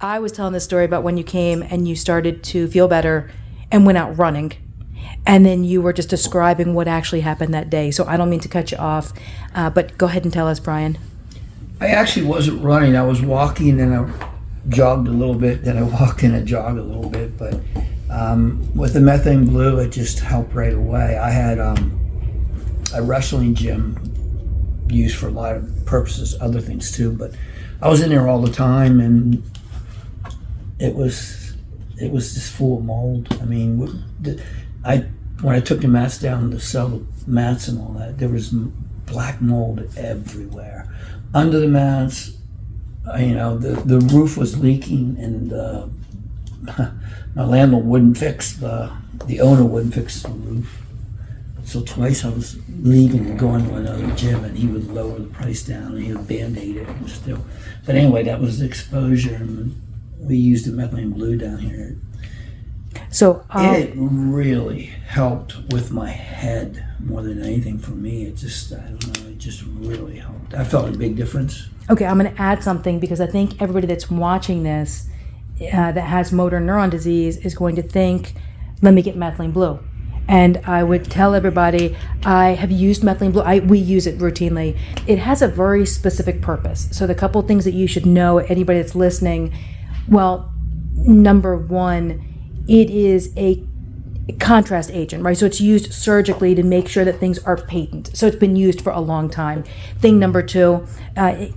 I was telling this story about when you came and you started to feel better and went out running. And then you were just describing what actually happened that day. So I don't mean to cut you off, but go ahead and tell us, Brian. I actually wasn't running. I was walking and I jogged a little bit. Then I walked and I jogged a little bit. But with the methane blue, it just helped right away. I had a wrestling gym used for a lot of purposes, other things too. But I was in there all the time, and it was just full of mold. I mean, when I took the mats down to sell the mats and all that, there was black mold everywhere. Under the mats, the roof was leaking, and my landlord wouldn't fix the owner wouldn't fix the roof. So twice I was leaving and going to another gym, and he would lower the price down, and he would Band-Aid it and still. But anyway, that was the exposure, and we used the methylene blue down here. So it really helped with my head more than anything for me. It just, I don't know, it just really helped. I felt a big difference. Okay, I'm going to add something, because I think everybody that's watching this that has motor neuron disease is going to think, let me get methylene blue. And I would tell everybody, I have used methylene blue. We use it routinely. It has a very specific purpose. So the couple of things that you should know, anybody that's listening, well, number one, it is a contrast agent, right? So it's used surgically to make sure that things are patent. So it's been used for a long time. Thing number two,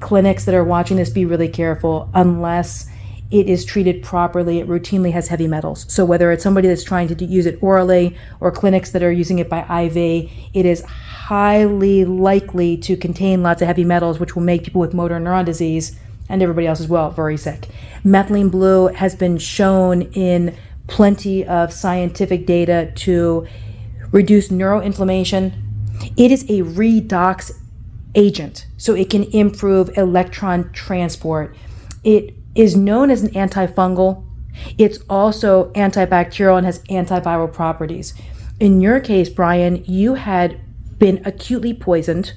clinics that are watching this, be really careful. Unless it is treated properly, it routinely has heavy metals. So whether it's somebody that's trying to use it orally or clinics that are using it by IV, it is highly likely to contain lots of heavy metals, which will make people with motor neuron disease, and everybody else as well, very sick. Methylene blue has been shown in plenty of scientific data to reduce neuroinflammation. It is a redox agent, so it can improve electron transport. It is known as an antifungal. It's also antibacterial and has antiviral properties. In your case, Brian, you had been acutely poisoned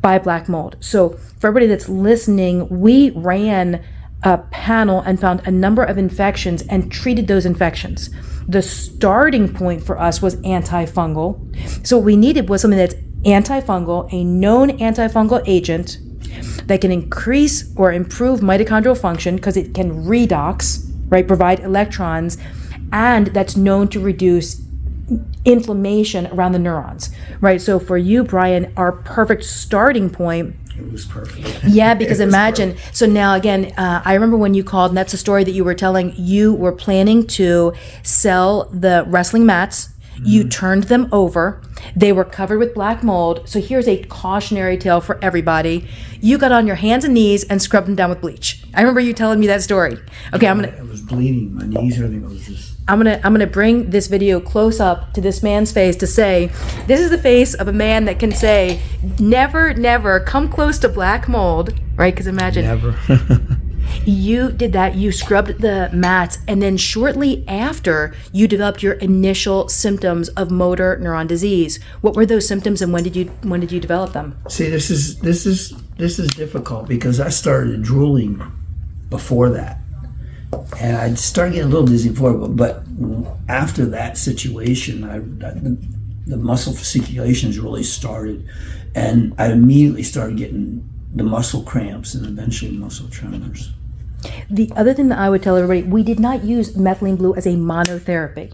by black mold. So for everybody that's listening, we ran a panel and found a number of infections and treated those infections. The starting point for us was antifungal. So what we needed was something that's antifungal, a known antifungal agent that can increase or improve mitochondrial function because it can redox, right, provide electrons, and that's known to reduce inflammation around the neurons, right? So for you, Brian, our perfect starting point. It was perfect. Yeah, because imagine, so now again, I remember when you called, and that's the story that you were telling, you were planning to sell the wrestling mats. You turned them over. They were covered with black mold. So here's a cautionary tale for everybody. You got on your hands and knees and scrubbed them down with bleach. I remember you telling me that story. Okay, I was bleeding. My knees, everything was just. I'm gonna bring this video close up to this man's face to say, this is the face of a man that can say, never, never come close to black mold, right? Because imagine. Never. You did that, you scrubbed the mats, and then shortly after, you developed your initial symptoms of motor neuron disease. What were those symptoms, and when did you develop them? See, this is difficult because I started drooling before that. And I started getting a little dizzy before, but after that situation, the muscle fasciculations really started, and I immediately started getting the muscle cramps and eventually muscle tremors. The other thing that I would tell everybody, we did not use methylene blue as a monotherapy.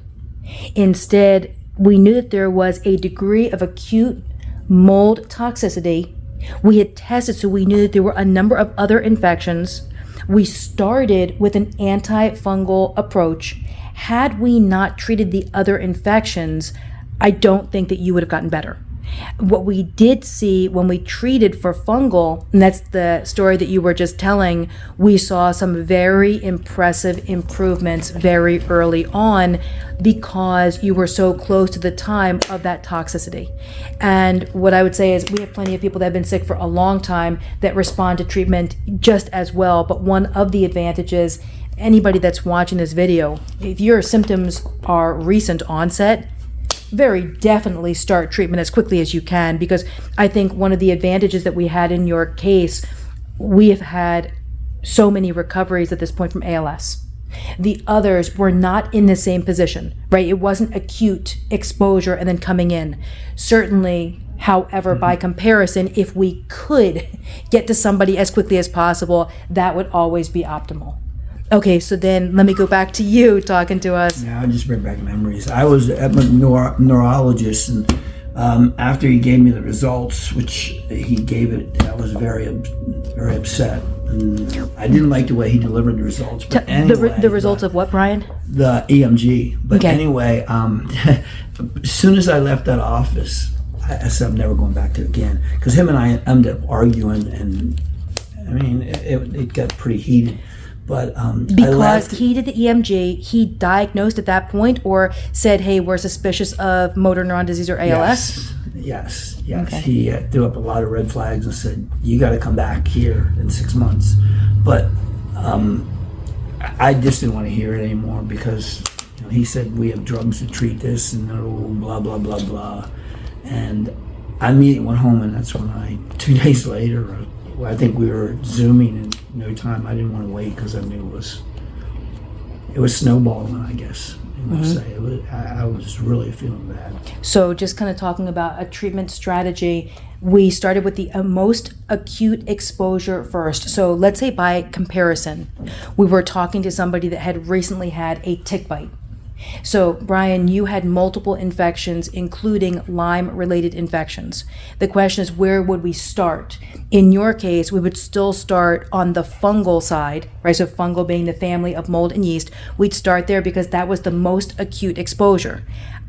Instead, we knew that there was a degree of acute mold toxicity. We had tested, so we knew that there were a number of other infections. We started with an antifungal approach. Had we not treated the other infections, I don't think that you would have gotten better. What we did see when we treated for fungal, and that's the story that you were just telling, we saw some very impressive improvements very early on because you were so close to the time of that toxicity. And what I would say is we have plenty of people that have been sick for a long time that respond to treatment just as well. But one of the advantages, anybody that's watching this video, if your symptoms are recent onset, very definitely start treatment as quickly as you can, because I think one of the advantages that we had in your case, we have had so many recoveries at this point from ALS. The others were not in the same position, right? It wasn't acute exposure and then coming in. Certainly, however, by comparison, if we could get to somebody as quickly as possible, that would always be optimal. Okay, so then let me go back to you talking to us. Yeah, I just bring back memories. I was at my neurologist, and after he gave me the results, which he gave it, I was very upset. And I didn't like the way he delivered the results. But anyway, the results of what, Brian? The EMG. But Okay. anyway, as soon as I left that office, I said I'm never going back there again, because him and I ended up arguing, and I mean it got pretty heated. But Because he did the EMG, he diagnosed at that point or said, hey, we're suspicious of motor neuron disease or ALS? Yes. Okay. He threw up a lot of red flags and said, you got to come back here in 6 months. But I just didn't want to hear it anymore, because he said, we have drugs to treat this, and blah, blah, blah, blah. And I immediately went home, and that's when 2 days later, I think we were Zooming in no time. I didn't want to wait, because I knew it was snowballing, I guess. Say. I was really feeling bad. So just kind of talking about a treatment strategy, we started with the most acute exposure first. So let's say by comparison, we were talking to somebody that had recently had a tick bite. So Brian, you had multiple infections, including Lyme-related infections. The question is, where would we start? In your case, we would still start on the fungal side, right? So fungal being the family of mold and yeast. We'd start there because that was the most acute exposure.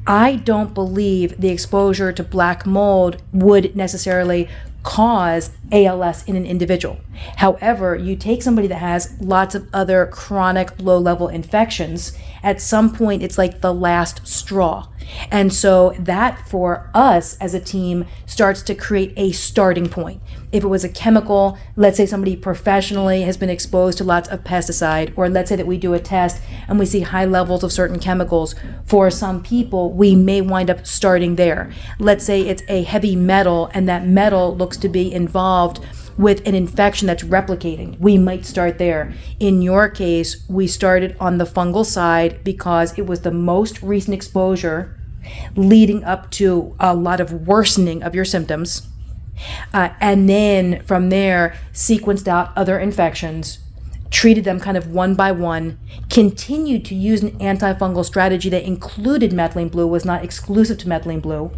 I don't believe the exposure to black mold would necessarily cause ALS in an individual. However, you take somebody that has lots of other chronic low-level infections, at some point it's like the last straw. And so that for us as a team starts to create a starting point. If it was a chemical, let's say somebody professionally has been exposed to lots of pesticide, or let's say that we do a test and we see high levels of certain chemicals. For some people, we may wind up starting there. Let's say it's a heavy metal and that metal looks to be involved with an infection that's replicating. We might start there. In your case, we started on the fungal side because it was the most recent exposure leading up to a lot of worsening of your symptoms. And then from there, sequenced out other infections, treated them kind of one by one, continued to use an antifungal strategy that included methylene blue, was not exclusive to methylene blue.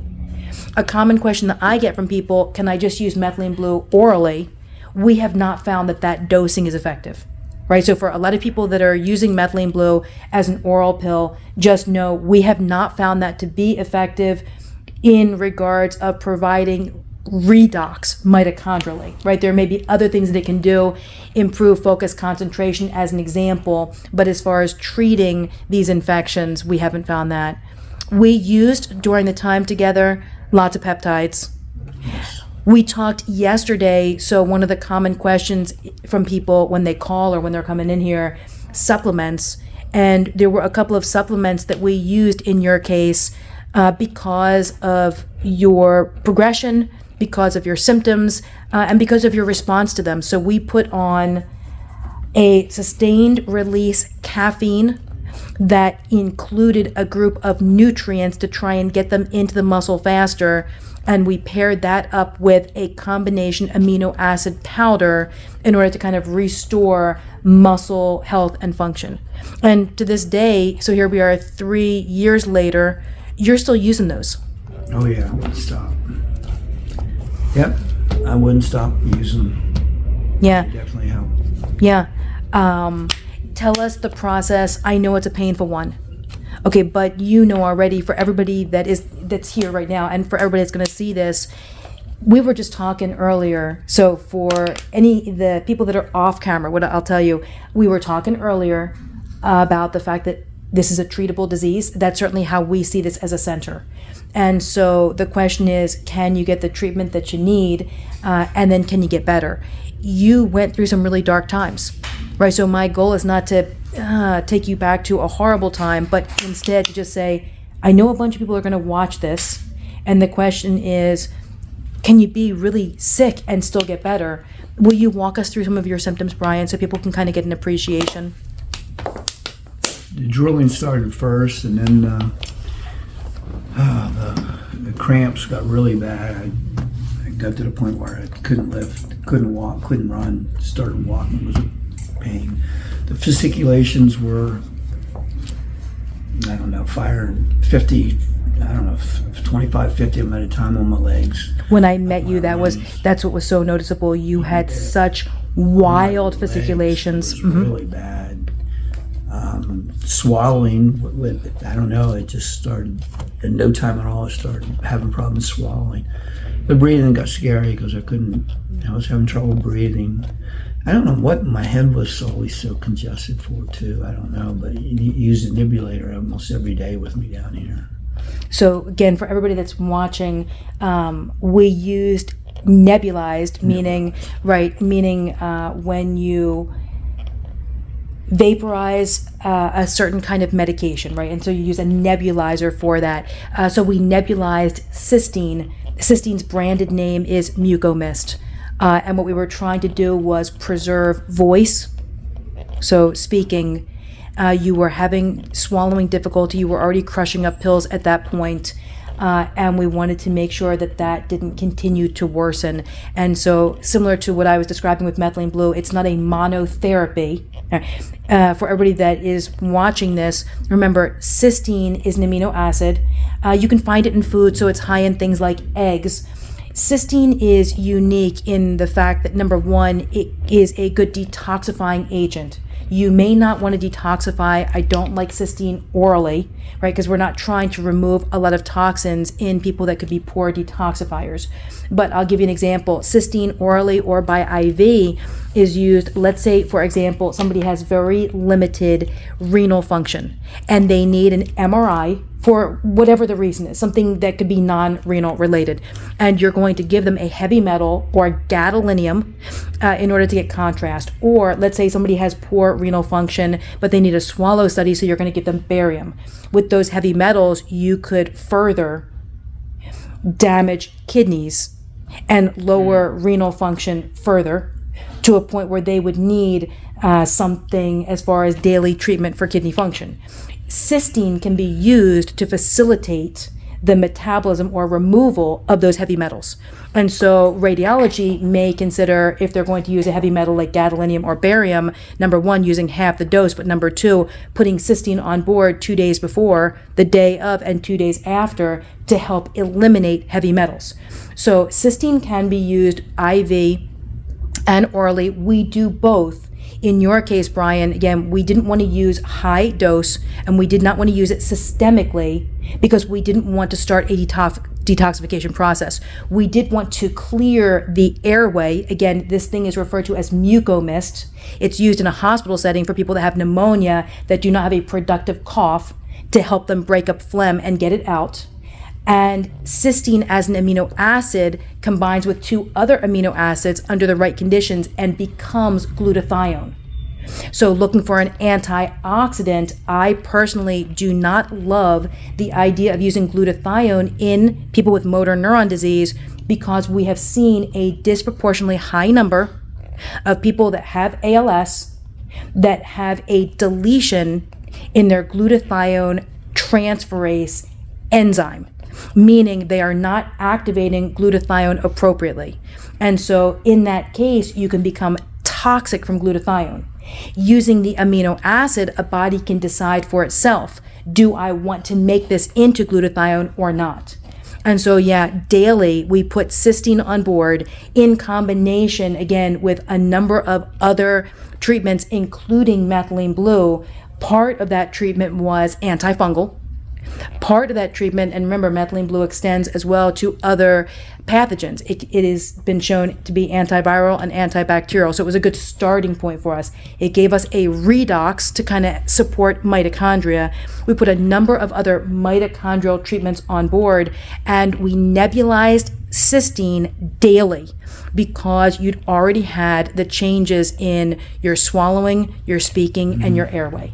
A common question that I get from people, can I just use methylene blue orally? We have not found that dosing is effective, right? So for a lot of people that are using methylene blue as an oral pill, just know we have not found that to be effective in regards of providing redox mitochondrially, right? There may be other things that it can do, improve focus, concentration as an example, but as far as treating these infections, we haven't found that. We used, during the time together, lots of peptides. We talked yesterday, so one of the common questions from people when they call or when they're coming in here, supplements, and there were a couple of supplements that we used in your case because of your progression, because of your symptoms, and because of your response to them. So we put on a sustained release caffeine that included a group of nutrients to try and get them into the muscle faster. And we paired that up with a combination amino acid powder in order to kind of restore muscle health and function. And to this day, so here we are 3 years later, you're still using those. Oh yeah, I wouldn't stop. Yep, I wouldn't stop using them. Yeah. They definitely help. Yeah. Tell us the process. I know it's a painful one. Okay, but you know already, for everybody that's here right now and for everybody that's going to see this, we were just talking earlier. So for the people that are off camera, what I'll tell you, we were talking earlier about the fact that this is a treatable disease. That's certainly how we see this as a center. And so the question is, can you get the treatment that you need? And then can you get better? You went through some really dark times, right? So my goal is not to take you back to a horrible time, but instead to just say, I know a bunch of people are going to watch this. And the question is, can you be really sick and still get better? Will you walk us through some of your symptoms, Brian, so people can kind of get an appreciation? The drooling started first, and then the cramps got really bad. I got to the point where I couldn't lift, couldn't walk, couldn't run. Started walking, was a pain. The fasciculations were, I don't know, firing 50, I don't know, 25, 50 of them at a time on my legs. When I met you, that's what was so noticeable. You had such wild fasciculations. It was really bad. Swallowing, I don't know, it just started, in no time at all, I started having problems swallowing. The breathing got scary because I was having trouble breathing. I don't know what my head was always so congested for too, I don't know, but you use the nebulator almost every day with me down here. So again, for everybody that's watching, we used nebulized, meaning when you vaporize a certain kind of medication, right? And so you use a nebulizer for that. So we nebulized Cysteine. Cysteine's branded name is Mucomist. And what we were trying to do was preserve voice. So speaking, you were having swallowing difficulty, you were already crushing up pills at that point. And we wanted to make sure that that didn't continue to worsen. And so similar to what I was describing with methylene blue, it's not a monotherapy. For everybody that is watching this, remember, cysteine is an amino acid. You can find it in food, so it's high in things like eggs. Cysteine is unique in the fact that, number one, it is a good detoxifying agent. You may not want to detoxify. I don't like cysteine orally, right? Because we're not trying to remove a lot of toxins in people that could be poor detoxifiers. But I'll give you an example. Cysteine orally or by IV is used, let's say, for example, somebody has very limited renal function and they need an MRI for whatever the reason is, something that could be non-renal related. And you're going to give them a heavy metal or gadolinium in order to get contrast. Or let's say somebody has poor renal function, but they need a swallow study, so you're going to give them barium. With those heavy metals, you could further damage kidneys and lower renal function further to a point where they would need something as far as daily treatment for kidney function. Cysteine can be used to facilitate the metabolism or removal of those heavy metals. And so radiology may consider, if they're going to use a heavy metal like gadolinium or barium, number one, using half the dose, but number two, putting cysteine on board 2 days before, the day of, and 2 days after to help eliminate heavy metals. So cysteine can be used IV and orally. We do both. In your case, Brian, again, we didn't want to use high dose and we did not want to use it systemically because we didn't want to start a detoxification process. We did want to clear the airway. Again, this thing is referred to as mucomist. It's used in a hospital setting for people that have pneumonia that do not have a productive cough to help them break up phlegm and get it out. And cysteine as an amino acid combines with two other amino acids under the right conditions and becomes glutathione. So looking for an antioxidant, I personally do not love the idea of using glutathione in people with motor neuron disease because we have seen a disproportionately high number of people that have ALS that have a deletion in their glutathione transferase enzyme, meaning they are not activating glutathione appropriately. And so in that case, you can become toxic from glutathione. Using the amino acid, a body can decide for itself, do I want to make this into glutathione or not? And so, daily we put cysteine on board in combination, again, with a number of other treatments, including methylene blue. Part of that treatment was antifungal. Part of that treatment, and remember, methylene blue extends as well to other pathogens. It has been shown to be antiviral and antibacterial, so it was a good starting point for us. It gave us a redox to kind of support mitochondria. We put a number of other mitochondrial treatments on board, and we nebulized cysteine daily because you'd already had the changes in your swallowing, your speaking, and your airway.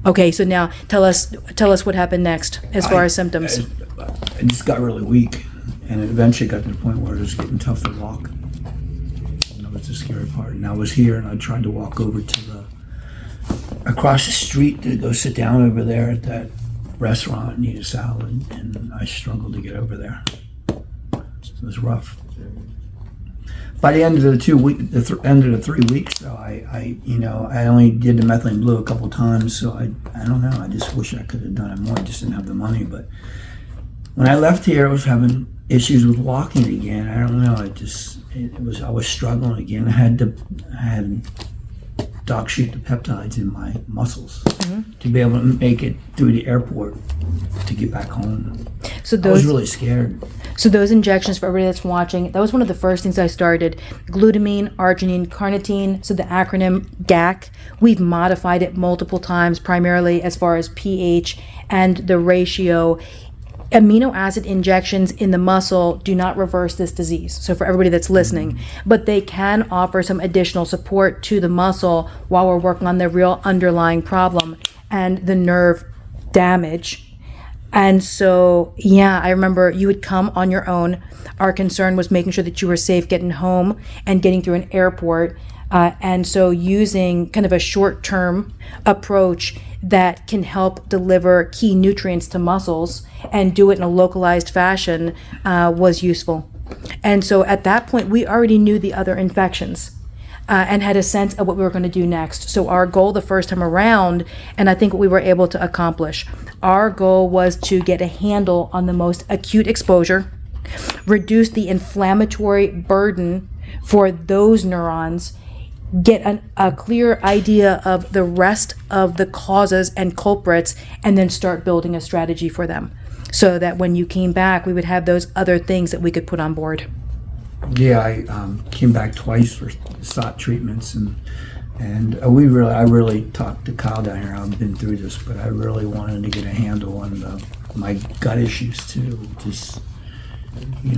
Okay, so now tell us what happened next as far as symptoms. I just got really weak, and it eventually got to the point where it was getting tough to walk. the scary part. And I was here, and I tried to walk over to across the street to go sit down over there at that restaurant and eat a salad, and I struggled to get over there. It was rough. By the end of the end of the 3 weeks, though, I only did the methylene blue a couple times, so I don't know. I just wish I could have done it more. I just didn't have the money. But when I left here, I was having issues with walking again. I don't know. I was struggling again. I had doc shoot the peptides in my muscles to be able to make it through the airport to get back home. So I was really scared. So those injections, for everybody that's watching, that was one of the first things I started. Glutamine, arginine, carnitine, so the acronym GAC. We've modified it multiple times, primarily as far as pH and the ratio. Amino acid injections in the muscle do not reverse this disease. So for everybody that's listening, but they can offer some additional support to the muscle while we're working on the real underlying problem and the nerve damage. And so, I remember you would come on your own. Our concern was making sure that you were safe getting home and getting through an airport. And so using kind of a short-term approach that can help deliver key nutrients to muscles and do it in a localized fashion was useful. And so at that point, we already knew the other infections and had a sense of what we were going to do next. So our goal the first time around, and I think what we were able to accomplish, our goal was to get a handle on the most acute exposure, reduce the inflammatory burden for those neurons, get a clear idea of the rest of the causes and culprits, and then start building a strategy for them so that when you came back, we would have those other things that we could put on board. Yeah, I came back twice for SOT treatments, and I really talked to Kyle down here. I've been through this, but I really wanted to get a handle on my gut issues too. Just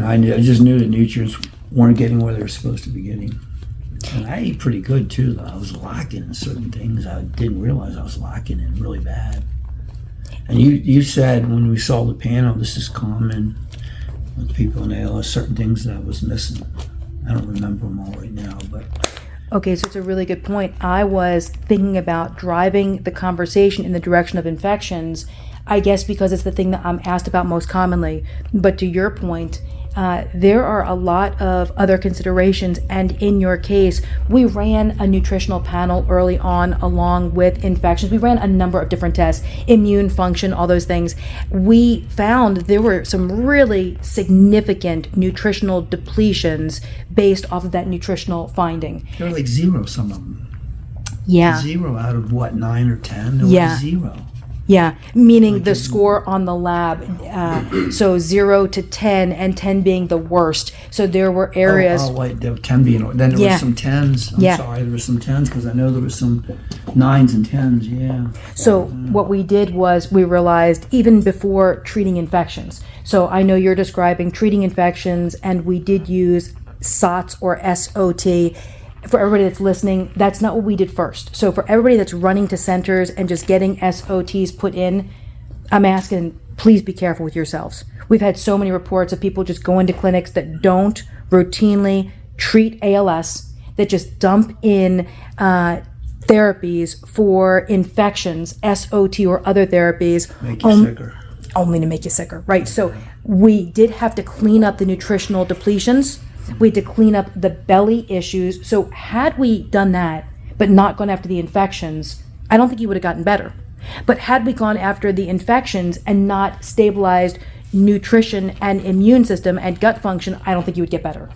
I just knew the nutrients weren't getting where they were supposed to be getting. And I ate pretty good too, though. I was lacking in certain things I didn't realize I was lacking in really bad. And you said when we saw the panel, this is common with people in ALS, certain things that I was missing. I don't remember them all right now, but... Okay, so it's a really good point. I was thinking about driving the conversation in the direction of infections, I guess because it's the thing that I'm asked about most commonly. But to your point, there are a lot of other considerations, and in your case, we ran a nutritional panel early on along with infections. We ran a number of different tests, immune function, all those things. We found there were some really significant nutritional depletions based off of that nutritional finding. There were like 0, some of them. Yeah. 0 out of what, 9 or 10? There was 0. Yeah, meaning the score on the lab, so 0 to 10, and 10 being the worst. So there were areas. Oh, wait, there were 10 being. Then there were some 10s. I'm sorry, there were some 10s because I know there were some 9s and 10s. Yeah. So what we did was we realized even before treating infections. So I know you're describing treating infections, and we did use SOTs or SOT. For everybody that's listening, that's not what we did first. So for everybody that's running to centers and just getting SOTs put in, I'm asking, please be careful with yourselves. We've had so many reports of people just going to clinics that don't routinely treat ALS, that just dump in therapies for infections, SOT or other therapies. Make you sicker. Only to make you sicker, right? So we did have to clean up the nutritional depletions. We had to clean up the belly issues. So had we done that, but not gone after the infections, I don't think you would have gotten better. But had we gone after the infections and not stabilized nutrition and immune system and gut function, I don't think you would get better.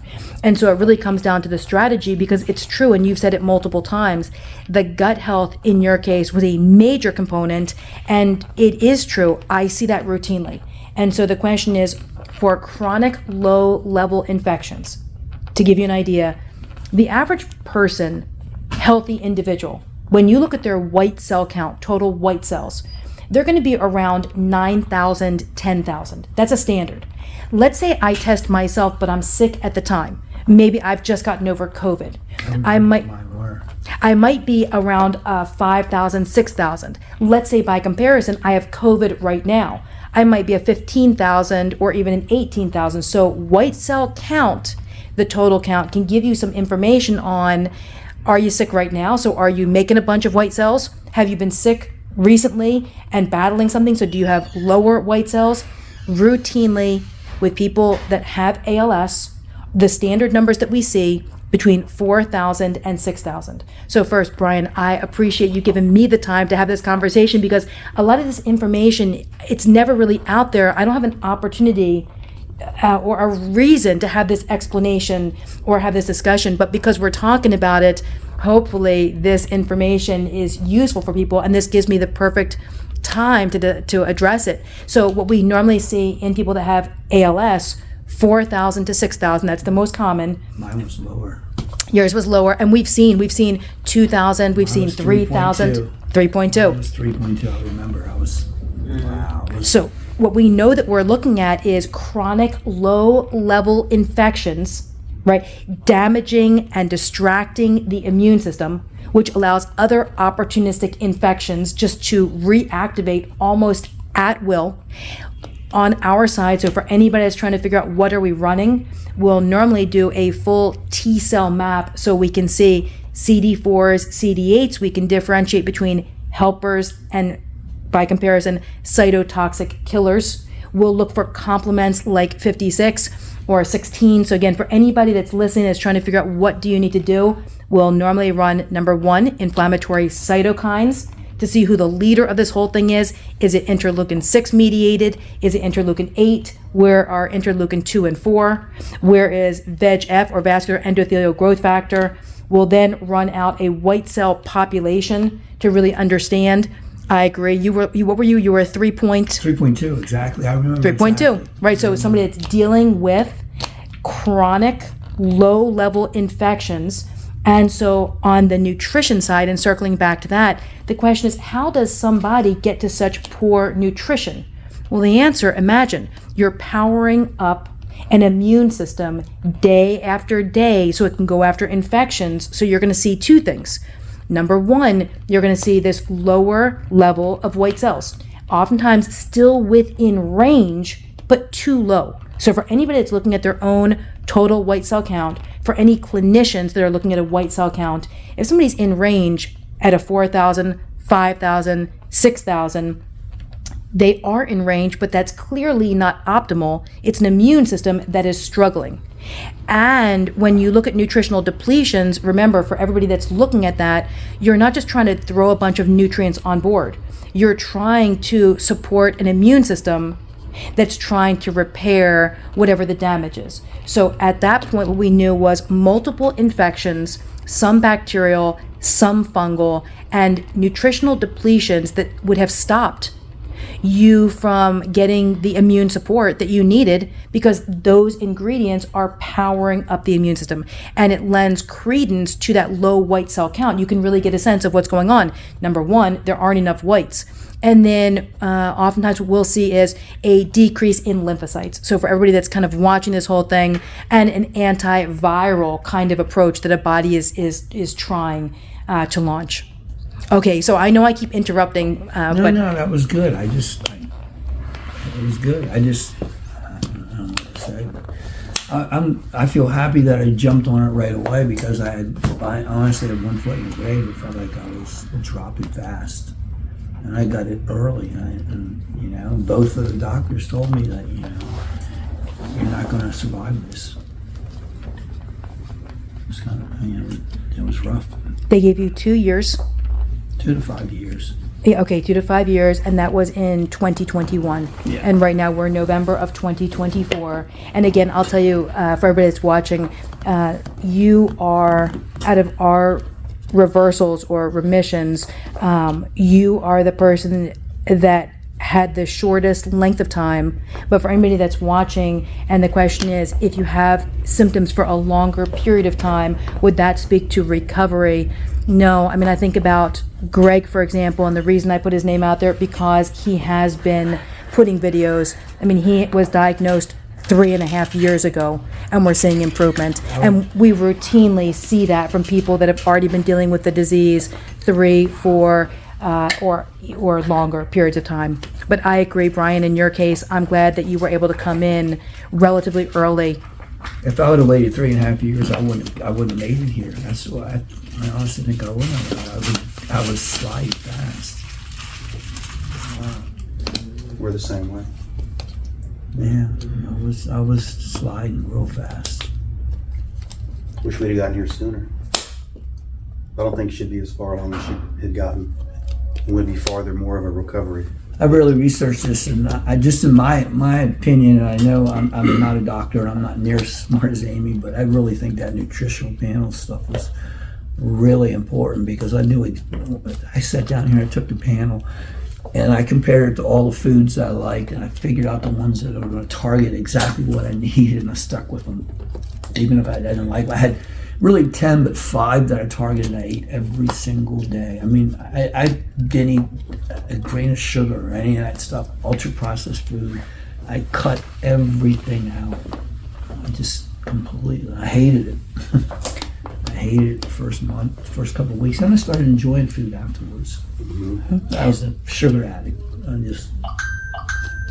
And so it really comes down to the strategy, because it's true, and you've said it multiple times, the gut health in your case was a major component, and it is true. I see that routinely. And so the question is, for chronic low-level infections, to give you an idea, the average person, healthy individual, when you look at their white cell count, total white cells, they're going to be around 9,000, 10,000. That's a standard. Let's say I test myself, but I'm sick at the time. Maybe I've just gotten over COVID. I might be around 5,000, 6,000. Let's say by comparison, I have COVID right now. I might be a 15,000 or even an 18,000. So white cell count the total count, can give you some information on, are you sick right now? So are you making a bunch of white cells? Have you been sick recently and battling something? So do you have lower white cells? Routinely, with people that have ALS, the standard numbers that we see between 4,000 and 6,000. So first, Brian, I appreciate you giving me the time to have this conversation, because a lot of this information, it's never really out there. I don't have an opportunity or a reason to have this explanation or have this discussion, but because we're talking about it, hopefully this information is useful for people, and this gives me the perfect time to address it. So what we normally see in people that have ALS, 4,000 to 6,000, that's the most common. Mine was lower. Yours was lower, and we've seen 2,000, we've seen 3,000, 3.2. It was 3.2, I remember. Wow. So what we know that we're looking at is chronic low-level infections, right? Damaging and distracting the immune system, which allows other opportunistic infections just to reactivate almost at will on our side. So for anybody that's trying to figure out what are we running, we'll normally do a full T cell map so we can see CD4s, CD8s. We can differentiate between helpers and, by comparison, cytotoxic killers. We'll look for complements like 56 or 16. So again, for anybody that's listening that's trying to figure out what do you need to do, we'll normally run number 1, inflammatory cytokines, to see who the leader of this whole thing is. Is it interleukin 6 mediated? Is it interleukin 8? Where are interleukin 2 and 4? Where is VEGF, or vascular endothelial growth factor? We'll then run out a white cell population to really understand. I agree. What were you? You were 3.2, exactly. I remember 3.2, exactly. right? So somebody that's dealing with chronic low-level infections. And so on the nutrition side, and circling back to that, the question is, how does somebody get to such poor nutrition? Well, the answer, imagine you're powering up an immune system day after day so it can go after infections. So you're going to see two things. Number one, you're going to see this lower level of white cells, oftentimes still within range, but too low. So for anybody that's looking at their own total white cell count, for any clinicians that are looking at a white cell count, if somebody's in range at a 4,000, 5,000, 6,000, they are in range, but that's clearly not optimal. It's an immune system that is struggling. And when you look at nutritional depletions, remember, for everybody that's looking at that, you're not just trying to throw a bunch of nutrients on board. You're trying to support an immune system that's trying to repair whatever the damage is. So at that point, what we knew was multiple infections, some bacterial, some fungal, and nutritional depletions that would have stopped you from getting the immune support that you needed, because those ingredients are powering up the immune system, and it lends credence to that low white cell count. You can really get a sense of what's going on. Number one, there aren't enough whites. And then oftentimes what we'll see is a decrease in lymphocytes. So for everybody that's kind of watching this whole thing, and an antiviral kind of approach that a body is trying to launch. Okay, so I know I keep interrupting, but No, that was good. It was good. I don't know what to say. But I feel happy that I jumped on it right away, because I honestly had one foot in the grave. It felt like I was dropping fast, and I got it early. And both of the doctors told me that you're not going to survive this. It was kind of, it was rough. they gave you 2 years. 2 to 5 years. Yeah, okay, 2 to 5 years, and that was in 2021. Yeah. And right now we're in November of 2024. And again, I'll tell you, for everybody that's watching, you are, out of our reversals or remissions, you are the person that had the shortest length of time. But for anybody that's watching, and the question is, if you have symptoms for a longer period of time, would that speak to recovery? No. I mean, I think about Greg, for example, and the reason I put his name out there, because he has been putting videos. I mean, he was diagnosed 3.5 years ago, and we're seeing improvement. And we routinely see that from people that have already been dealing with the disease 3, 4, or longer periods of time. But I agree, Brian, in your case, I'm glad that you were able to come in relatively early. if I would have waited 3.5 years, I wouldn't have made it here. That's what I honestly think I wouldn't have. I would slide fast. We're the same way. Yeah, I was sliding real fast. Wish we'd have gotten here sooner. I don't think it should be as far along as she had gotten. It would be farther, more of a recovery. I really researched this, and I just, in my opinion, and I know I'm not a doctor and I'm not near as smart as Amy, but I really think that nutritional panel stuff was really important, because I knew I sat down here and I took the panel and I compared it to all the foods that I like, and I figured out the ones that are going to target exactly what I needed, and I stuck with them. Even if I didn't like, I had really 10, but 5 that I targeted and I ate every single day. I mean, I didn't eat a grain of sugar or any of that stuff, ultra processed food. I cut everything out. I just completely, I hated it. I hated it the first month, first couple of weeks, and I started enjoying food afterwards. Mm-hmm. I was a sugar addict. I just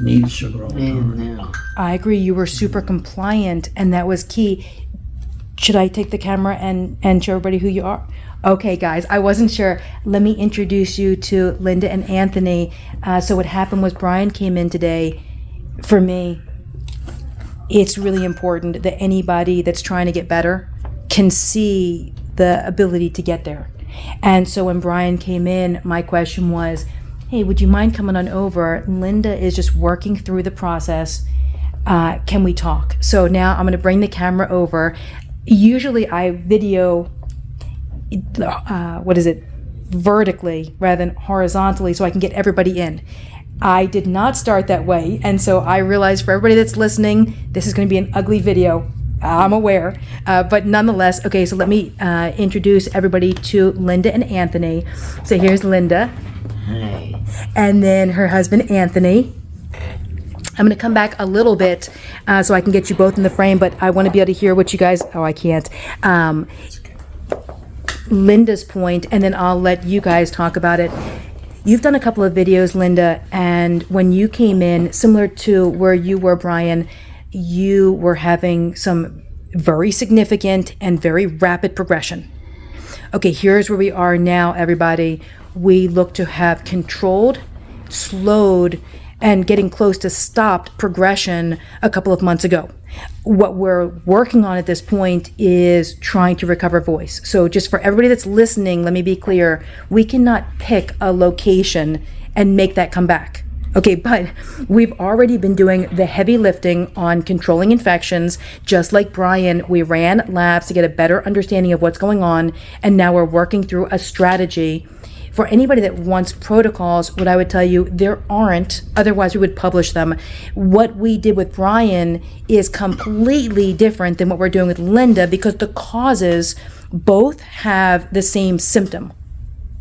needed sugar all the time. I agree. You were super compliant, and that was key. Should I take the camera and show everybody who you are? Okay, guys, I wasn't sure. Let me introduce you to Linda and Anthony. So what happened was Brian came in today. For me, it's really important that anybody that's trying to get better can see the ability to get there. And so when Brian came in, my question was, hey, would you mind coming on over? Linda is just working through the process. Can we talk? So now I'm going to bring the camera over. Usually I video, vertically rather than horizontally, so I can get everybody in. I did not start that way, and so I realized for everybody that's listening, this is going to be an ugly video. I'm aware, but nonetheless, okay, so let me introduce everybody to Linda and Anthony. So here's Linda. Hi. And then her husband, Anthony. I'm going to come back a little bit so I can get you both in the frame, but I want to be able to hear what you guys, I can't. Linda's point, and then I'll let you guys talk about it. You've done a couple of videos, Linda, and when you came in, similar to where you were, Brian, you were having some very significant and very rapid progression. Okay, here's where we are now, everybody. We look to have controlled, slowed, and getting close to stopped progression a couple of months ago. What we're working on at this point is trying to recover voice. So just for everybody that's listening, let me be clear, we cannot pick a location and make that come back. Okay, but we've already been doing the heavy lifting on controlling infections. Just like Brian, we ran labs to get a better understanding of what's going on, and now we're working through a strategy. For anybody that wants protocols, what I would tell you, there aren't, otherwise we would publish them. What we did with Brian is completely different than what we're doing with Linda, because the causes both have the same symptom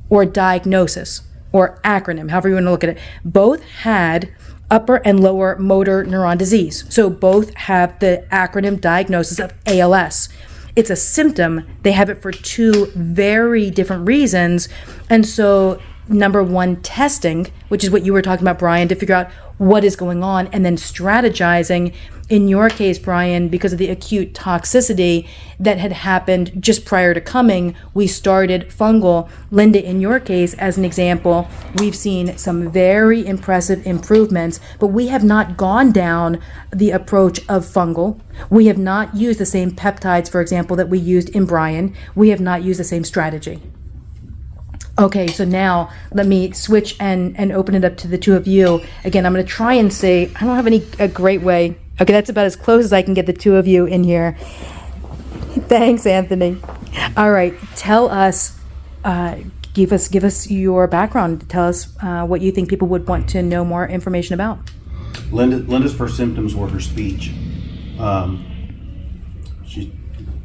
or diagnosis or acronym, however you want to look at it. Both had upper and lower motor neuron disease. So both have the acronym diagnosis of ALS. It's a symptom. They have it for 2 very different reasons. And so, number one, testing, which is what you were talking about, Brian, to figure out what is going on, and then strategizing. In your case, Brian, because of the acute toxicity that had happened just prior to coming, we started fungal. Linda, in your case, as an example, we've seen some very impressive improvements, but we have not gone down the approach of fungal. We have not used the same peptides, for example, that we used in Brian. We have not used the same strategy. Okay, so now let me switch and open it up to the 2 of you. Again, I'm going to try and say, I don't have a great way. Okay, that's about as close as I can get the 2 of you in here. Thanks, Anthony. All right, tell us, give us your background. Tell us what you think people would want to know more information about. Linda's first symptoms were her speech. She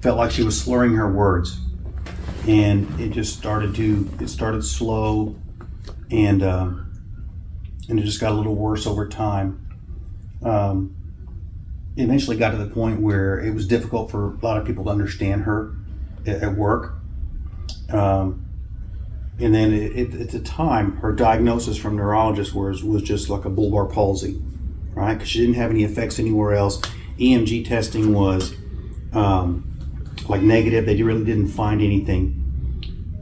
felt like she was slurring her words, and it started slow, and it just got a little worse over time. It eventually got to the point where it was difficult for a lot of people to understand her at work. And then at the time, her diagnosis from neurologists was just like a bulbar palsy, right? Because she didn't have any effects anywhere else. EMG testing was like negative. They really didn't find anything.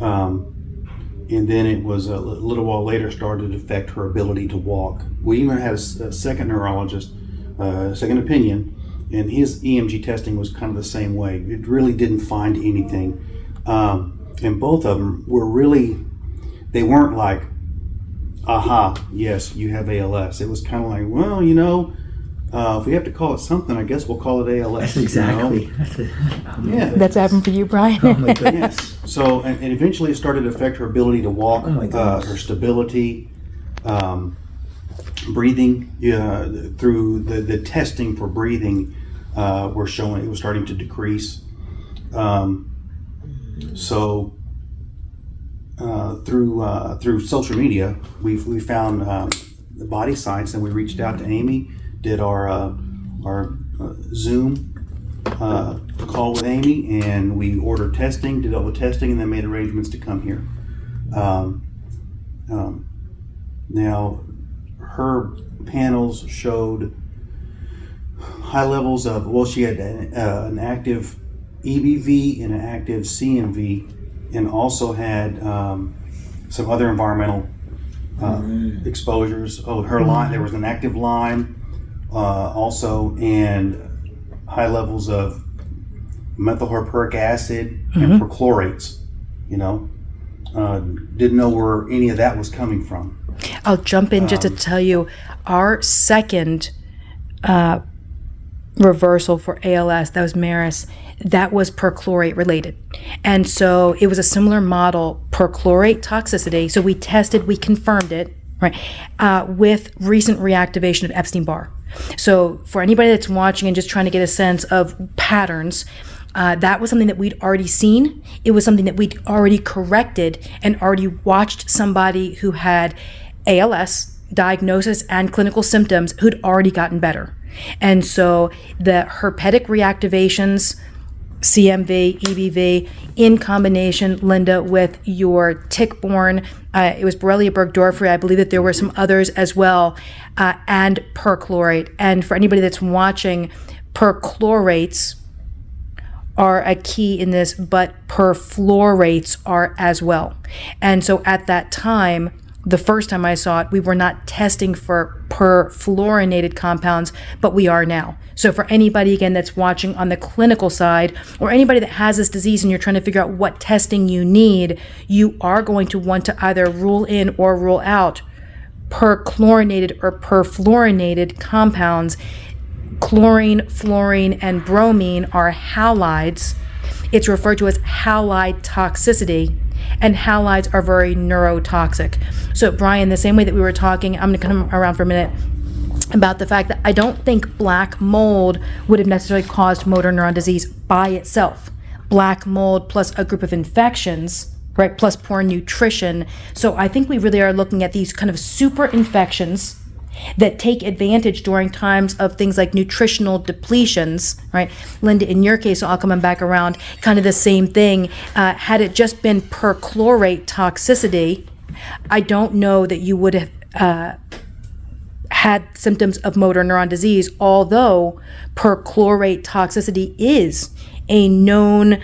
And then it was a little while later started to affect her ability to walk. We even had a second neurologist, second opinion, and his EMG testing was kind of the same way. It really didn't find anything. And both of them were really, they weren't like, aha, yes, you have ALS. It was kind of like, well, if we have to call it something, I guess we'll call it ALS. That's exactly. Yeah. That's happened for you, Brian. Oh my goodness. Yes. So, and eventually it started to affect her ability to walk, Oh my goodness. her stability, breathing. Through the testing for breathing, were showing it was starting to decrease. So, through social media, we found the BodyScience, and we reached out to Amy, did our Zoom call with Amy, and we ordered testing, did all the testing, and then made arrangements to come here. Now, her panels showed high levels of, well, she had an active EBV and an active CMV, and also had some other environmental exposures. Oh, her Lyme, there was an active Lyme also, and high levels of methylhydrochloric acid and perchlorates. Didn't know where any of that was coming from. I'll jump in just to tell you, our second reversal for ALS, that was Maris, that was perchlorate related. And so it was a similar model, perchlorate toxicity. So we tested, we confirmed it, right, with recent reactivation of Epstein-Barr. So for anybody that's watching and just trying to get a sense of patterns, that was something that we'd already seen. It was something that we'd already corrected and already watched somebody who had ALS diagnosis and clinical symptoms who'd already gotten better. And so the herpetic reactivations, CMV, EBV, in combination, Linda, with your tick-borne, it was Borrelia burgdorferi, I believe that there were some others as well, and perchlorate. And for anybody that's watching, perchlorates are a key in this, but perfluorates are as well. And so at that time, the first time I saw it, we were not testing for perfluorinated compounds, but we are now. So for anybody, again, that's watching on the clinical side, or anybody that has this disease and you're trying to figure out what testing you need, you are going to want to either rule in or rule out perchlorinated or perfluorinated compounds. Chlorine, fluorine, and bromine are halides. It's referred to as halide toxicity, and halides are very neurotoxic. So Brian, the same way that we were talking, I'm going to come around for a minute, about the fact that I don't think black mold would have necessarily caused motor neuron disease by itself. Black mold plus a group of infections, right, plus poor nutrition. So I think we really are looking at these kind of super infections that take advantage during times of things like nutritional depletions, right? Linda, in your case, I'll come back around, kind of the same thing. Had it just been perchlorate toxicity, I don't know that you would have had symptoms of motor neuron disease, although perchlorate toxicity is a known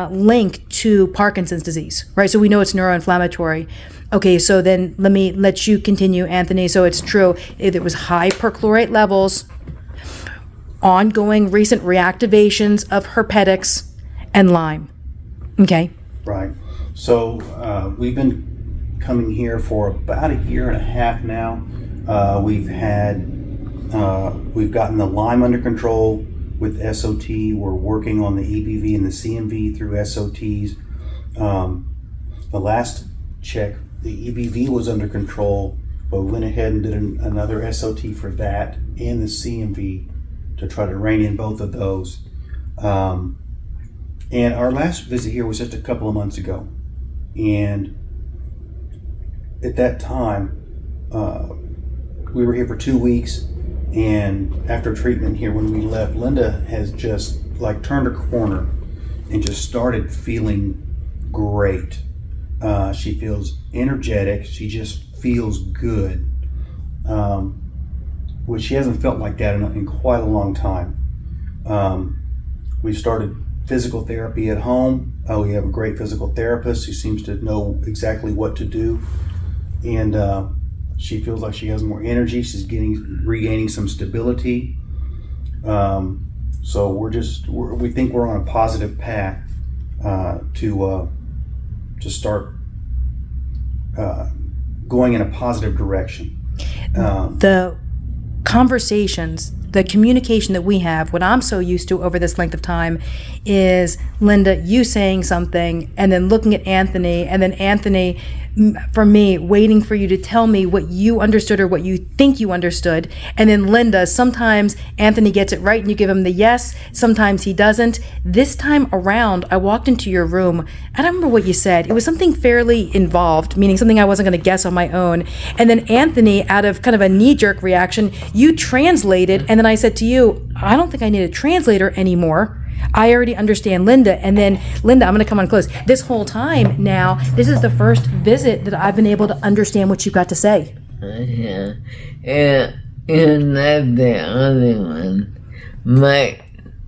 link to Parkinson's disease, right? So we know it's neuroinflammatory. Okay, so then let me let you continue, Anthony. So it's true, it was high perchlorate levels, ongoing recent reactivations of herpetics and Lyme. Okay. Right. So we've been coming here for about a year and a half now. We've gotten the Lyme under control with SOT. We're working on the EBV and the CMV through SOTs. The last check, the EBV was under control, but we went ahead and did another SOT for that and the CMV to try to rein in both of those. And our last visit here was just a couple of months ago. And at that time, we were here for 2 weeks, and after treatment here, when we left, Linda has just like turned a corner and just started feeling great. She feels energetic. She just feels good, which she hasn't felt like that in quite a long time. We've started physical therapy at home. We have a great physical therapist who seems to know exactly what to do. And she feels like she has more energy. She's regaining some stability. So we think we're on a positive path to start going in a positive direction. The conversations, the communication that we have, what I'm so used to over this length of time is, Linda, you saying something and then looking at Anthony, and then Anthony, for me, waiting for you to tell me what you understood or what you think you understood. And then Linda, sometimes Anthony gets it right and you give him the yes, sometimes he doesn't. This time around, I walked into your room. I don't remember what you said. It was something fairly involved, meaning something I wasn't going to guess on my own. And then Anthony, out of kind of a knee-jerk reaction, you translated, and then I said to you, I don't think I need a translator anymore. I already understand Linda. And then, Linda, I'm going to come on close. This whole time now, this is the first visit that I've been able to understand what you've got to say. Yeah. You're not the only one. Mike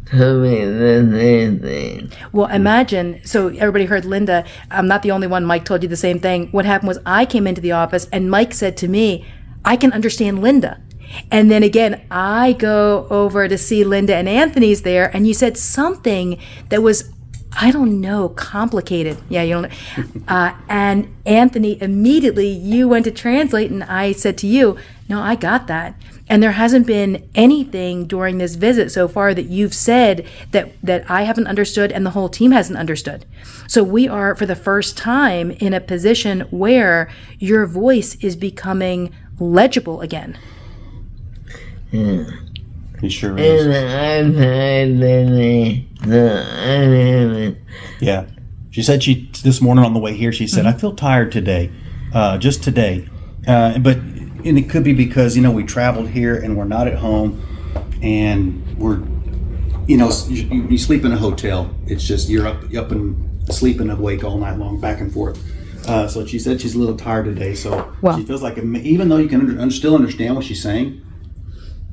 told me the same thing. Well, imagine, so everybody heard Linda. I'm not the only one. Mike told you the same thing. What happened was I came into the office and Mike said to me, I can understand Linda. And then again, I go over to see Linda and Anthony's there, and you said something that was, I don't know, complicated. Yeah, you don't know. And Anthony, immediately you went to translate, and I said to you, no, I got that. And there hasn't been anything during this visit so far that you've said that I haven't understood and the whole team hasn't understood. So we are, for the first time, in a position where your voice is becoming legible again. Yeah. He sure is. And I've heard the Yeah. She said this morning on the way here, she said, I feel tired today, just today. And it could be because, we traveled here and we're not at home, and we're, you sleep in a hotel. It's just, you're up and sleeping awake all night long, back and forth. So she said she's a little tired today. So she feels like, even though you can still understand what she's saying,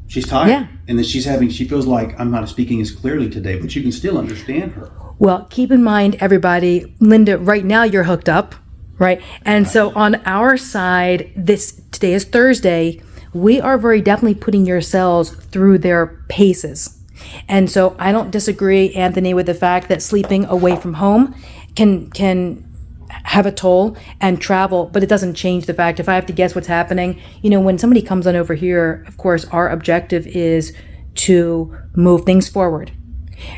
she's tired. Yeah. And then she feels like, I'm not speaking as clearly today, but you can still understand her. Well, keep in mind, everybody, Linda, right now you're hooked up, right? And so on our side, today is Thursday, we are very definitely putting your cells through their paces. And so I don't disagree, Anthony, with the fact that sleeping away from home can have a toll and travel, but it doesn't change the fact, if I have to guess what's happening, when somebody comes on over here, of course, our objective is to move things forward.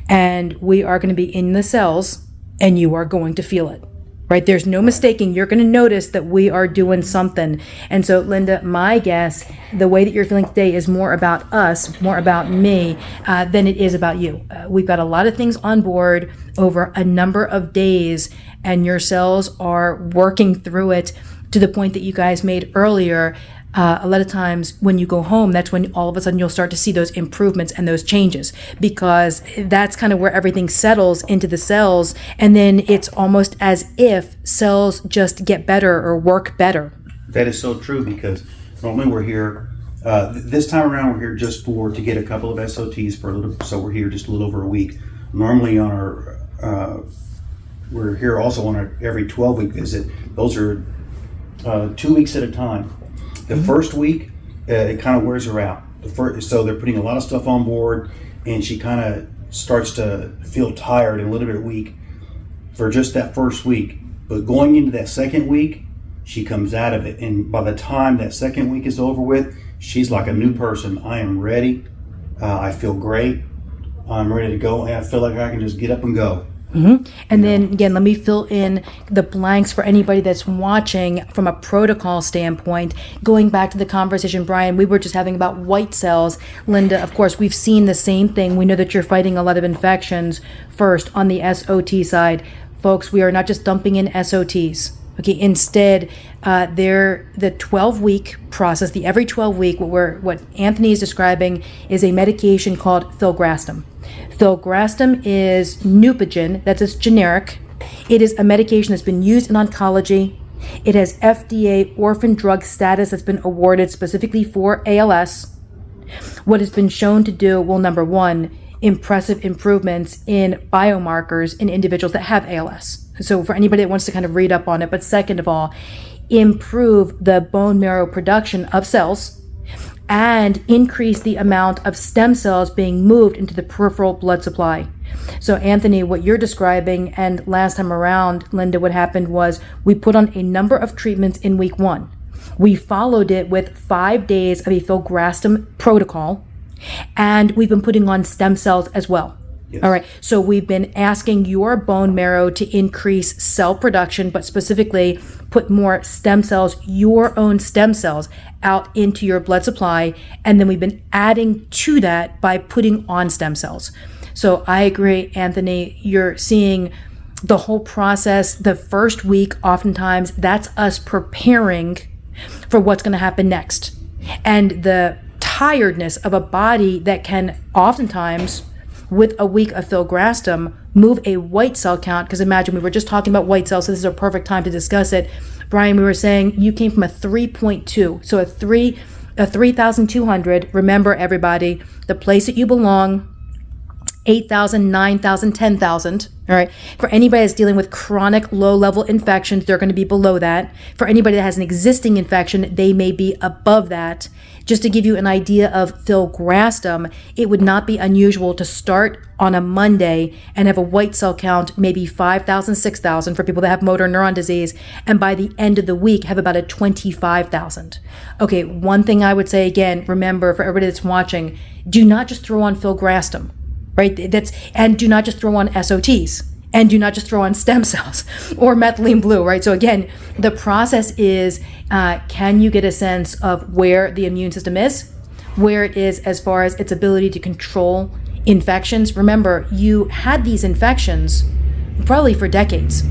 And we are going to be in the cells, and you are going to feel it, right? There's no mistaking. You're going to notice that we are doing something. And so, Linda, my guess, the way that you're feeling today is more about us, more about me, than it is about you. We've got a lot of things on board over a number of days, and your cells are working through it to the point that you guys made earlier. A lot of times when you go home, that's when all of a sudden you'll start to see those improvements and those changes, because that's kind of where everything settles into the cells. And then it's almost as if cells just get better or work better. That is so true, because normally we're here, this time around we're here just to get a couple of SOTs so we're here just a little over a week. Normally on our, we're here also on our every 12-week visit. Those are 2 weeks at a time. The first week, it kind of wears her out. So they're putting a lot of stuff on board, and she kind of starts to feel tired and a little bit weak for just that first week. But going into that second week, she comes out of it. And by the time that second week is over with, she's like a new person. I am ready. I feel great. I'm ready to go. And I feel like I can just get up and go. Mm-hmm. And then again, let me fill in the blanks for anybody that's watching from a protocol standpoint. Going back to the conversation, Brian, we were just having about white cells. Linda, of course, we've seen the same thing. We know that you're fighting a lot of infections first on the SOT side. Folks, we are not just dumping in SOTs. Okay, instead, they're the 12-week process, the every 12-week, what Anthony is describing is a medication called Filgrastim. Filgrastim is Neupogen, that's its generic. It is a medication that's been used in oncology. It has FDA orphan drug status that's been awarded specifically for ALS. What it's been shown to do, well, number one, impressive improvements in biomarkers in individuals that have ALS. So for anybody that wants to kind of read up on it, but second of all, improve the bone marrow production of cells and increase the amount of stem cells being moved into the peripheral blood supply. So Anthony, what you're describing, and last time around, Linda, what happened was we put on a number of treatments in week 1. We followed it with 5 days of a Filgrastim protocol, and we've been putting on stem cells as well. Yes. All right. So we've been asking your bone marrow to increase cell production, but specifically put more stem cells, your own stem cells, out into your blood supply. And then we've been adding to that by putting on stem cells. So I agree, Anthony, you're seeing the whole process. The first week, oftentimes, that's us preparing for what's going to happen next. And the tiredness of a body that can oftentimes, with a week of Filgrastim, move a white cell count, because imagine we were just talking about white cells, so this is a perfect time to discuss it. Brian, we were saying you came from a 3.2, so a 3,200. Remember, everybody, the place that you belong, 8,000, 9,000, 10,000. All right. For anybody that's dealing with chronic low-level infections, they're going to be below that. For anybody that has an existing infection, they may be above that. Just to give you an idea of Filgrastim, it would not be unusual to start on a Monday and have a white cell count, maybe 5,000, 6,000 for people that have motor neuron disease, and by the end of the week have about a 25,000. Okay, one thing I would say again, remember for everybody that's watching, do not just throw on Filgrastim. Right? And do not just throw on SOTs, and do not just throw on stem cells or methylene blue, right? So again, the process is, can you get a sense of where the immune system is, where it is as far as its ability to control infections? Remember, you had these infections probably for decades,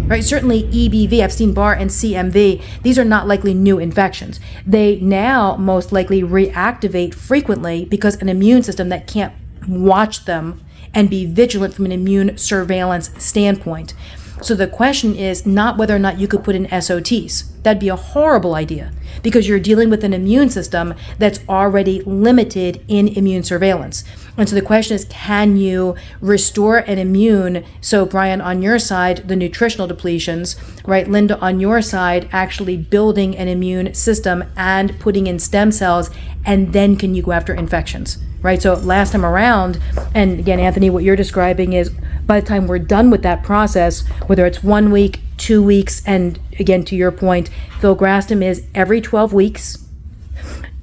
right? Certainly EBV, Epstein-Barr, and CMV, these are not likely new infections. They now most likely reactivate frequently because an immune system that can't watch them and be vigilant from an immune surveillance standpoint. So the question is not whether or not you could put in SOTs. That'd be a horrible idea because you're dealing with an immune system that's already limited in immune surveillance. And so the question is, can you restore an immune? So Brian, on your side, the nutritional depletions, right? Linda, on your side, actually building an immune system and putting in stem cells, and then can you go after infections? Right. So last time around, and again, Anthony, what you're describing is by the time we're done with that process, whether it's 1 week, 2 weeks, and again, to your point, Filgrastim is every 12 weeks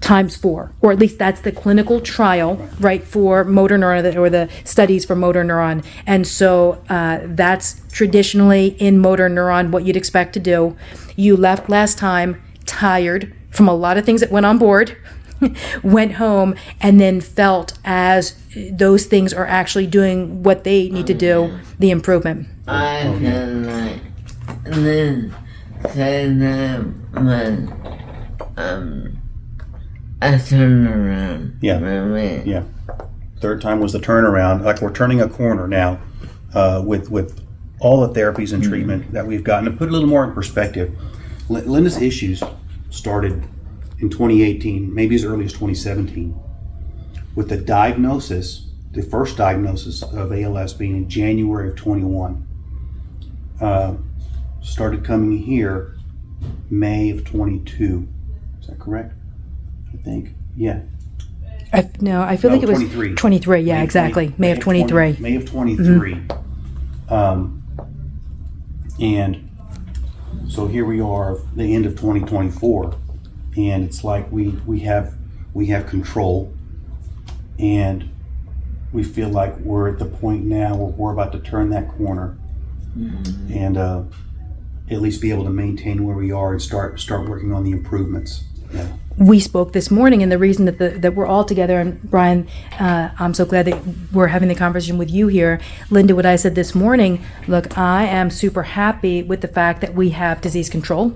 times 4, or at least that's the clinical trial, right, for motor neuron, or the studies for motor neuron. And so that's traditionally in motor neuron what you'd expect to do. You left last time tired from a lot of things that went on board, went home, and then felt as those things are actually doing what they need to do, the improvement. I can then say that when I turn around. Yeah. Right. Yeah. Third time was the turnaround. Like we're turning a corner now with all the therapies and treatment that we've gotten. To put it a little more in perspective, Linda's issues started in 2018, maybe as early as 2017, with the diagnosis, the first diagnosis of ALS being in January of 21. Started coming here May of 22. Is that correct? I think. Yeah. I feel like it was 23. 23. Yeah, exactly. May of 23. May of 23. And so here we are, the end of 2024, and it's like we have control, and we feel like we're at the point now where we're about to turn that corner, and at least be able to maintain where we are and start working on the improvements. Yeah. We spoke this morning, and the reason that we're all together, and Brian, I'm so glad that we're having the conversation with you here. Linda, what I said this morning, look, I am super happy with the fact that we have disease control.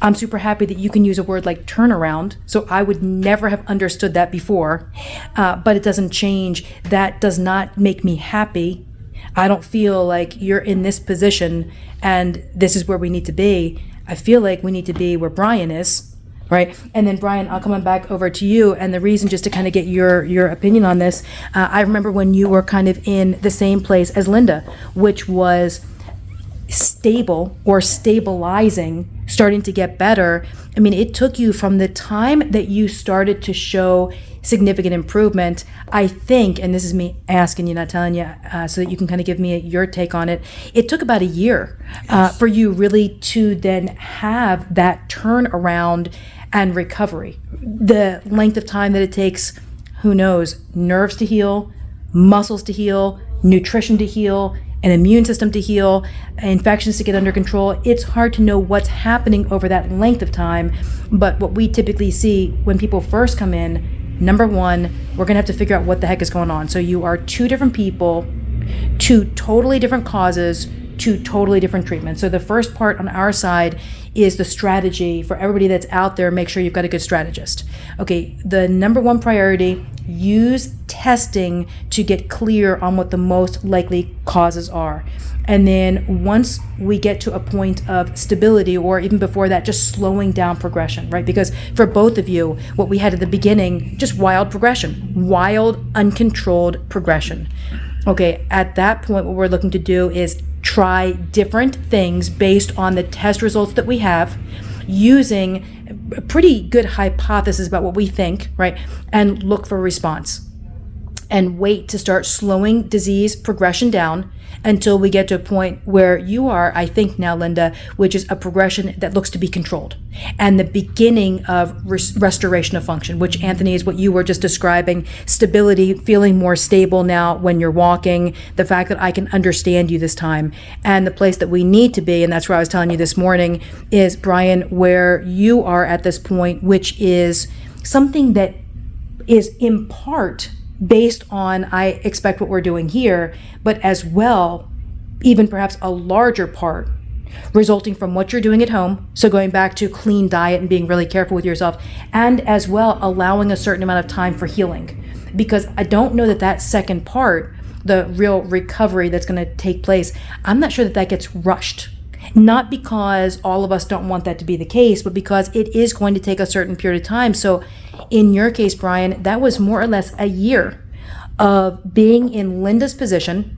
I'm super happy that you can use a word like turnaround. So I would never have understood that before, but it doesn't change. That does not make me happy. I don't feel like you're in this position and this is where we need to be. I feel like we need to be where Brian is, right? And then Brian, I'll come back over to you. And the reason, just to kind of get your opinion on this, I remember when you were kind of in the same place as Linda, which was stable or stabilizing, starting to get better. I mean, it took you from the time that you started to show significant improvement, I think, and this is me asking you, not telling you, so that you can kind of give me your take on it. It took about a year for you really to then have that turnaround and recovery. The length of time that it takes, who knows, nerves to heal, muscles to heal, nutrition to heal, an immune system to heal, infections to get under control. It's hard to know what's happening over that length of time. But what we typically see when people first come in, number one, we're gonna have to figure out what the heck is going on. So you are two different people, two totally different causes, two totally different treatments. So the first part on our side is the strategy for everybody that's out there. Make sure you've got a good strategist. Okay, the number one priority, use testing to get clear on what the most likely causes are. And then once we get to a point of stability, or even before that, just slowing down progression, right? Because for both of you, what we had at the beginning, just wild progression, wild, uncontrolled progression. Okay, at that point, what we're looking to do is try different things based on the test results that we have, using a pretty good hypothesis about what we think, right? And look for response and wait to start slowing disease progression down until we get to a point where you are, I think now, Linda, which is a progression that looks to be controlled, and the beginning of restoration of function, which, Anthony, is what you were just describing. Stability, feeling more stable now when you're walking, the fact that I can understand you this time. And the place that we need to be, and that's where I was telling you this morning, is, Brian, where you are at this point, which is something that is in part based on, I expect, what we're doing here, but as well, even perhaps a larger part resulting from what you're doing at home. So going back to clean diet and being really careful with yourself, and as well allowing a certain amount of time for healing. Because I don't know that second part, the real recovery that's going to take place, I'm not sure that gets rushed. Not because all of us don't want that to be the case, but because it is going to take a certain period of time. So in your case, Brian, that was more or less a year of being in Linda's position.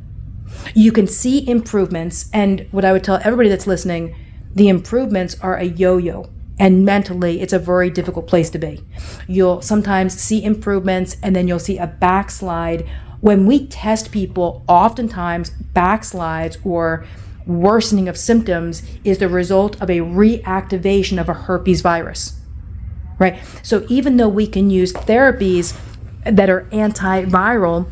You can see improvements, and what I would tell everybody that's listening, the improvements are a yo-yo, and mentally it's a very difficult place to be. You'll sometimes see improvements and then you'll see a backslide. When we test people, oftentimes backslides or worsening of symptoms is the result of a reactivation of a herpes virus, right? So even though we can use therapies that are antiviral,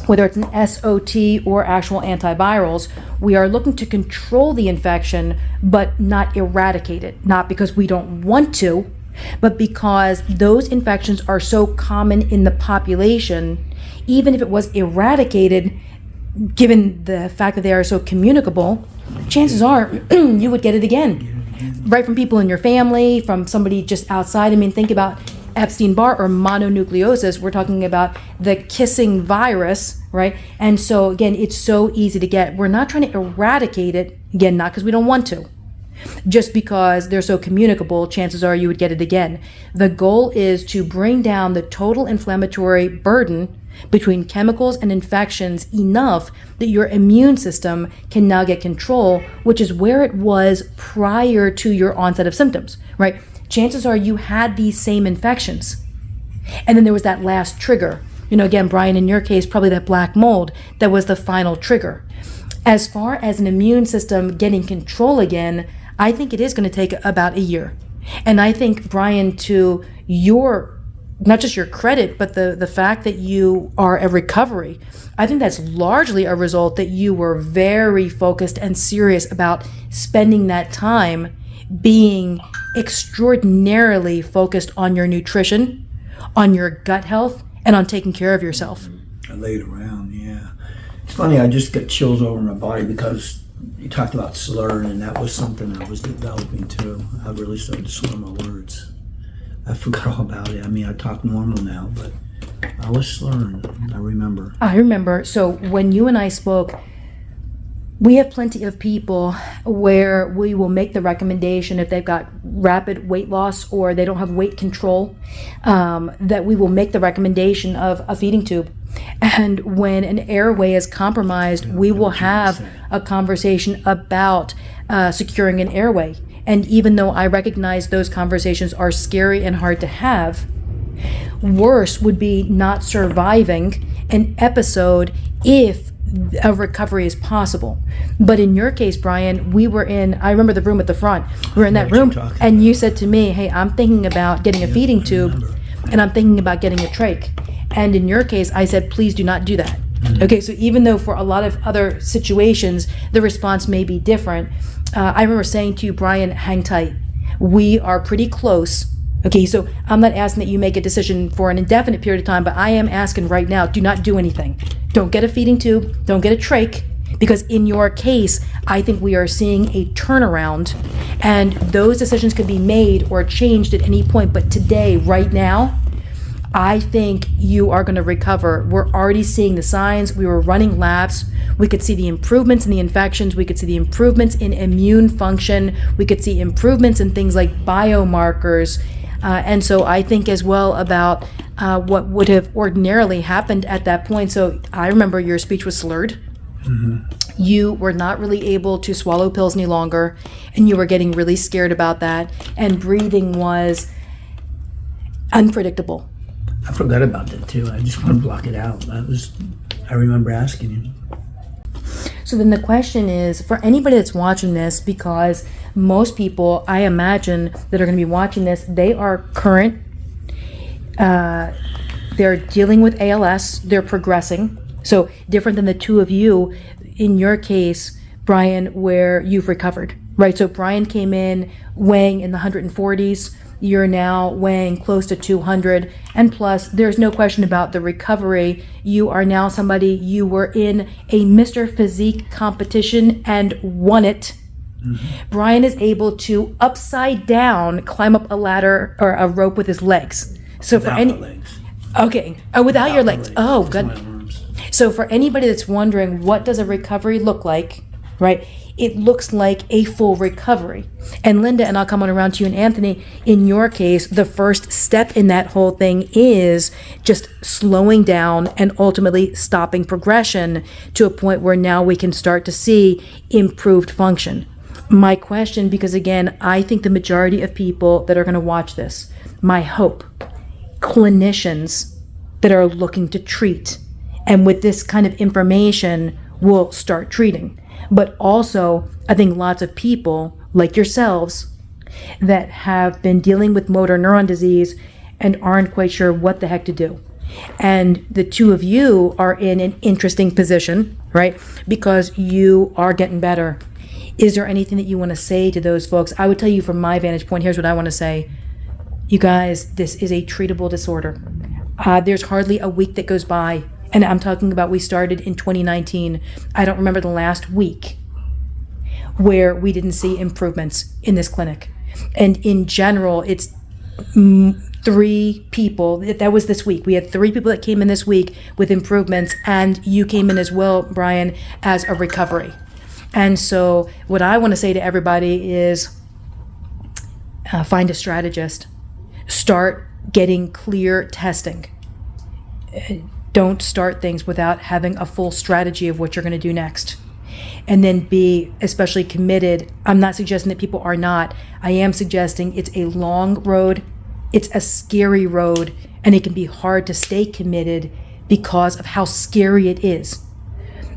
whether it's an SOT or actual antivirals, we are looking to control the infection, but not eradicate it. Not because we don't want to, but because those infections are so common in the population. Even if it was eradicated, given the fact that they are so communicable, chances are you would get it again, right? From people in your family, from somebody just outside. I mean, think about Epstein-Barr or mononucleosis. We're talking about the kissing virus, right? And so again, it's so easy to get. We're not trying to eradicate it, again, not because we don't want to, just because they're so communicable, chances are you would get it again. The goal is to bring down the total inflammatory burden between chemicals and infections enough that your immune system can now get control, which is where it was prior to your onset of symptoms, right? Chances are you had these same infections. And then there was that last trigger. You know, again, Brian, in your case, probably that black mold that was the final trigger. As far as an immune system getting control again, I think it is going to take about a year. And I think, Brian, to your, not just your credit, but the fact that you are a recovery, I think that's largely a result that you were very focused and serious about spending that time being extraordinarily focused on your nutrition, on your gut health, and on taking care of yourself. I laid around, yeah. It's funny, I just get chills over my body because you talked about slurring, and that was something I was developing too. I really started to slur my words. I forgot all about it. I mean, I talk normal now, but I was slurring, I remember. I remember. So when you and I spoke, We have plenty of people where we will make the recommendation if they've got rapid weight loss or they don't have weight control, that we will make the recommendation of a feeding tube. And when an airway is compromised, we will have a conversation about securing an airway. And even though I recognize those conversations are scary and hard to have, worse would be not surviving an episode if a recovery is possible. But in your case, Brian, I remember the room at the front. We were in that room and you said to me, hey, I'm thinking about getting a feeding tube and I'm thinking about getting a trach. And in your case, I said, please do not do that. Okay, so even though for a lot of other situations, the response may be different, I remember saying to you, Brian, hang tight. We are pretty close. Okay, so I'm not asking that you make a decision for an indefinite period of time, but I am asking right now, do not do anything. Don't get a feeding tube, don't get a trach, because in your case, I think we are seeing a turnaround, and those decisions could be made or changed at any point. But today, right now, I think you are going to recover. We're already seeing the signs. We were running labs. We could see the improvements in the infections. We could see the improvements in immune function. We could see improvements in things like biomarkers. And so I think as well about what would have ordinarily happened at that point. So I remember your speech was slurred. You were not really able to swallow pills any longer, and you were getting really scared about that. And breathing was unpredictable. I forgot about that too. I just want to block it out. I remember asking you. So then the question is, for anybody that's watching this, because most people, I imagine, that are going to be watching this, they are current, they're dealing with ALS, they're progressing. So different than the two of you, in your case, Brian, where you've recovered, right? So Brian came in weighing in the 140s. You're now weighing close to 200, and plus there's no question about the recovery. You are now somebody, you were in a Mr. Physique competition and won it. Brian is able to upside down climb up a ladder or a rope with his legs. So Without for any my legs. Okay, without your legs. Oh, Just good. my arms. So for anybody that's wondering, what does a recovery look like, right? It looks like a full recovery. And Linda, and I'll come on around to you and Anthony, in your case, the first step in that whole thing is just slowing down and ultimately stopping progression to a point where now we can start to see improved function. My question, because again, I think the majority of people that are going to watch this, my hope, clinicians that are looking to treat, and with this kind of information, will start treating. But also, I think lots of people like yourselves that have been dealing with motor neuron disease and aren't quite sure what the heck to do. And the two of you are in an interesting position, right? Because you are getting better. Is there anything that you want to say to those folks? I would tell you from my vantage point, here's what I want to say. You guys, this is a treatable disorder. There's hardly a week that goes by, and I'm talking about we started in 2019. I don't remember the last week where we didn't see improvements in this clinic. And in general, it's 3 people. That was this week. We had 3 people that came in this week with improvements, and you came in as well, Brian, as a recovery. And so what I want to say to everybody is find a strategist. Start getting clear testing. Don't start things without having a full strategy of what you're going to do next. And then be especially committed. I'm not suggesting that people are not. I am suggesting it's a long road. It's a scary road, and it can be hard to stay committed because of how scary it is.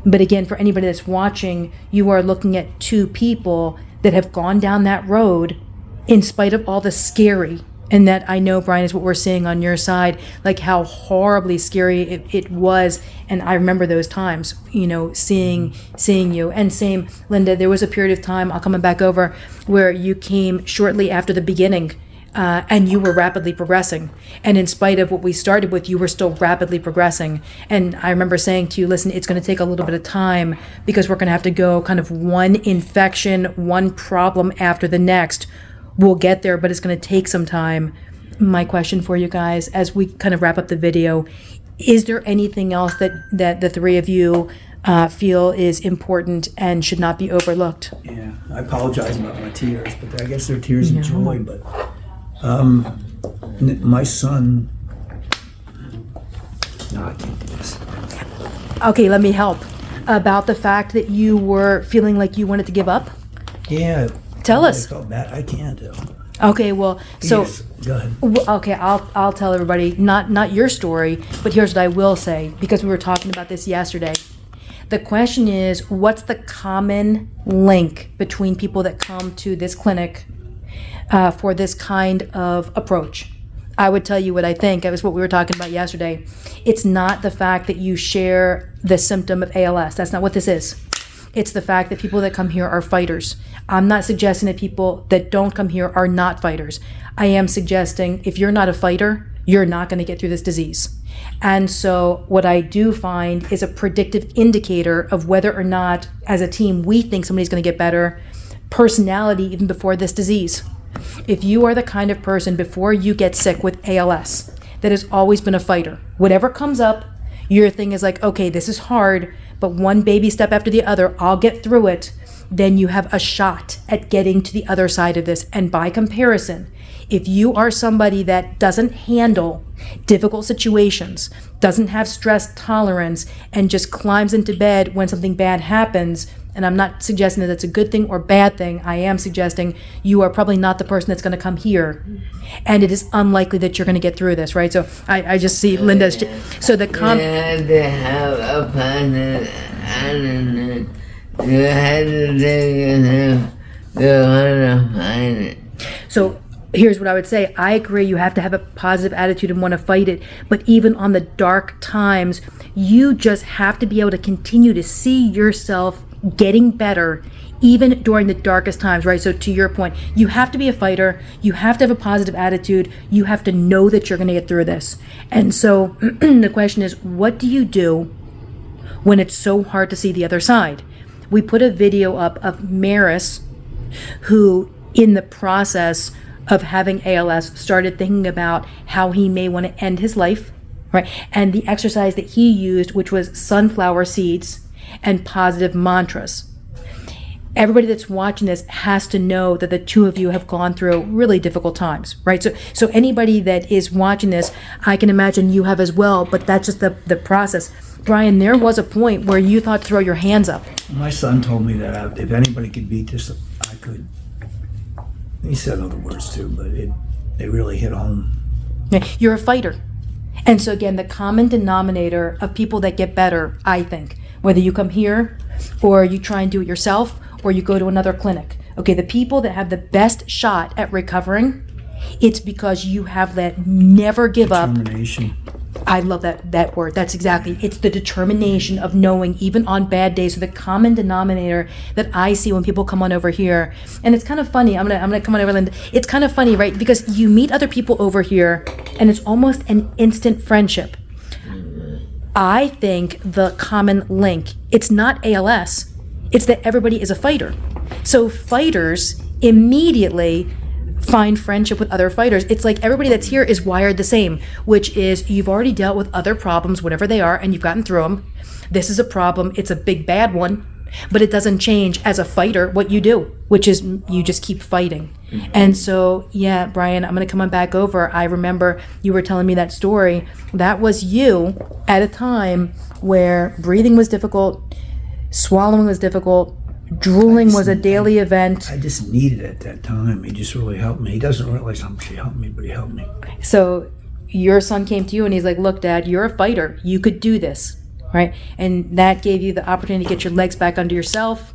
But again, for anybody that's watching, you are looking at 2 people that have gone down that road in spite of all the scary. And that, I know, Brian, is what we're seeing on your side, like how horribly scary it was. And I remember those times, you know, seeing you. And same, Linda, there was a period of time, I'll come back over, where you came shortly after the beginning, and you were rapidly progressing. And in spite of what we started with, you were still rapidly progressing. And I remember saying to you, listen, it's going to take a little bit of time because we're going to have to go kind of one infection, one problem after the next. We'll get there, but it's going to take some time. My question for you guys, as we kind of wrap up the video, is there anything else that the 3 of you feel is important and should not be overlooked. Yeah, I apologize about my tears, but I guess they're tears of joy. But my son, no, I can't do this. Okay, let me help. About the fact that you were feeling like you wanted to give up? Yeah. Tell us. I felt bad. I can't do. Okay, well, so Yes, go ahead. okay, I'll tell everybody not your story, but here's what I will say, because we were talking about this yesterday. The question is, what's the common link between people that come to this clinic for this kind of approach? I would tell you what I think. It was what we were talking about yesterday. It's not the fact that you share the symptom of ALS. That's not what this is. It's the fact that people that come here are fighters. I'm not suggesting that people that don't come here are not fighters. I am suggesting if you're not a fighter, you're not going to get through this disease. And so what I do find is a predictive indicator of whether or not, as a team, we think somebody's going to get better, personality even before this disease. If you are the kind of person before you get sick with ALS that has always been a fighter, whatever comes up, your thing is like, okay, this is hard, but one baby step after the other, I'll get through it. Then you have a shot at getting to the other side of this. And by comparison, if you are somebody that doesn't handle difficult situations, doesn't have stress tolerance, and just climbs into bed when something bad happens, and I'm not suggesting that that's a good thing or bad thing, I am suggesting you are probably not the person that's going to come here. And it is unlikely that you're going to get through this, right? So I just see Linda's... So the You had to have a positive attitude. You had to take yourself to find it. So here's what I would say. I agree you have to have a positive attitude and want to fight it. But even on the dark times, you just have to be able to continue to see yourself getting better even during the darkest times, right? So to your point, you have to be a fighter. You have to have a positive attitude. You have to know that you're going to get through this. And so the question is, what do you do when it's so hard to see the other side? We put a video up of Maris, who in the process of having ALS started thinking about how he may want to end his life, right? And the exercise that he used, which was sunflower seeds and positive mantras. Everybody that's watching this has to know that the two of you have gone through really difficult times, right? So anybody that is watching this, I can imagine you have as well, but that's just the process. Brian, there was a point where you thought to throw your hands up. My son told me that if anybody could beat this, I could. He said other words too, but they really hit home. You're a fighter. And so again, the common denominator of people that get better, I think, whether you come here or you try and do it yourself or you go to another clinic. Okay, the people that have the best shot at recovering, it's because you have that never give up. Determination. I love that word. That's exactly. It's the determination of knowing even on bad days. So the common denominator that I see when people come on over here, and it's kind of funny. I'm gonna come on over, Linda. It's kind of funny, right? Because you meet other people over here, and it's almost an instant friendship. I think the common link, it's not ALS. It's that everybody is a fighter. So fighters immediately find friendship with other fighters. It's like everybody that's here is wired the same, which is you've already dealt with other problems, whatever they are, and you've gotten through them. This is a problem. It's a big bad one, but it doesn't change as a fighter what you do, which is you just keep fighting. Mm-hmm. And so, yeah, Brian, I'm going to come on back over. I remember you were telling me that story. That was you at a time where breathing was difficult, swallowing was difficult, drooling was a daily event. I just needed it at that time. He just really helped me. He doesn't realize how much he helped me, but he helped me. So your son came to you and he's like, look, Dad, you're a fighter. You could do this, right? And that gave you the opportunity to get your legs back under yourself,